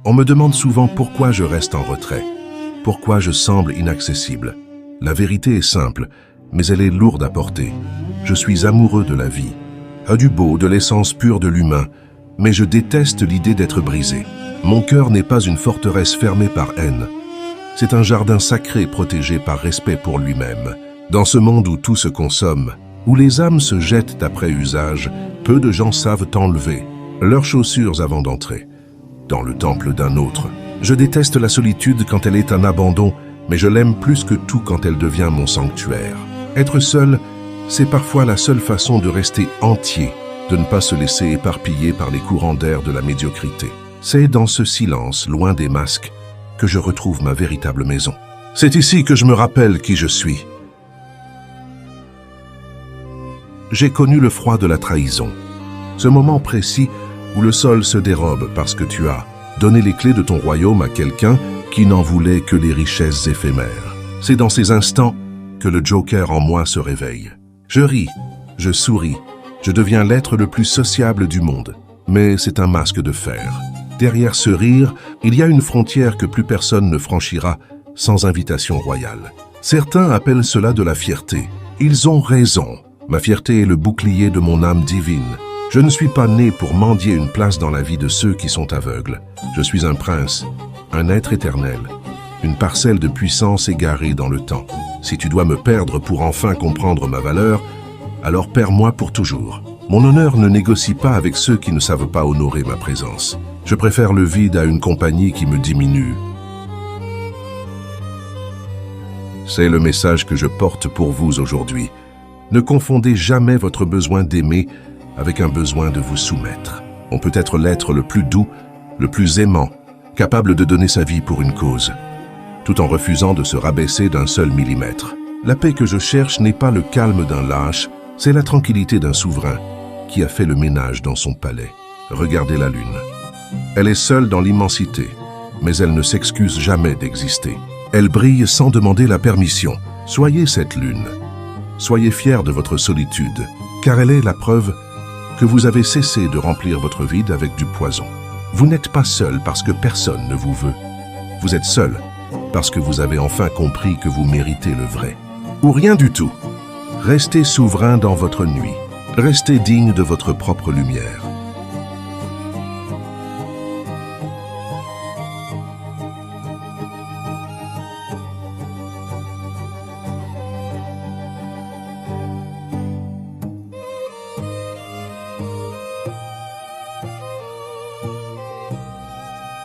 On me demande souvent pourquoi je reste en retrait, pourquoi je semble inaccessible. La vérité est simple, mais elle est lourde à porter. Je suis amoureux de la vie, du beau, de l'essence pure de l'humain, mais je déteste l'idée d'être brisé. Mon cœur n'est pas une forteresse fermée par haine. C'est un jardin sacré protégé par respect pour lui-même. Dans ce monde où tout se consomme, où les âmes se jettent après usage, peu de gens savent enlever leurs chaussures avant d'entrer dans le temple d'un autre. Je déteste la solitude quand elle est un abandon, mais je l'aime plus que tout quand elle devient mon sanctuaire. Être seul, c'est parfois la seule façon de rester entier, de ne pas se laisser éparpiller par les courants d'air de la médiocrité. C'est dans ce silence, loin des masques, que je retrouve ma véritable maison. C'est ici que je me rappelle qui je suis. J'ai connu le froid de la trahison, ce moment précis où le sol se dérobe parce que tu as donné les clés de ton royaume à quelqu'un qui n'en voulait que les richesses éphémères. C'est dans ces instants que le Joker en moi se réveille. Je ris, je souris, je deviens l'être le plus sociable du monde. Mais c'est un masque de fer. Derrière ce rire, il y a une frontière que plus personne ne franchira sans invitation royale. Certains appellent cela de la fierté. Ils ont raison. Ma fierté est le bouclier de mon âme divine. Je ne suis pas né pour mendier une place dans la vie de ceux qui sont aveugles. Je suis un prince, un être éternel, une parcelle de puissance égarée dans le temps. Si tu dois me perdre pour enfin comprendre ma valeur, alors perds-moi pour toujours. Mon honneur ne négocie pas avec ceux qui ne savent pas honorer ma présence. Je préfère le vide à une compagnie qui me diminue. C'est le message que je porte pour vous aujourd'hui. Ne confondez jamais votre besoin d'aimer avec un besoin de vous soumettre. On peut être l'être le plus doux, le plus aimant, capable de donner sa vie pour une cause, tout en refusant de se rabaisser d'un seul millimètre. La paix que je cherche n'est pas le calme d'un lâche, c'est la tranquillité d'un souverain qui a fait le ménage dans son palais. Regardez la lune. Elle est seule dans l'immensité, mais elle ne s'excuse jamais d'exister. Elle brille sans demander la permission. Soyez cette lune. Soyez fiers de votre solitude, car elle est la preuve que vous avez cessé de remplir votre vide avec du poison. Vous n'êtes pas seul parce que personne ne vous veut. Vous êtes seul parce que vous avez enfin compris que vous méritez le vrai. Ou rien du tout. Restez souverain dans votre nuit. Restez digne de votre propre lumière.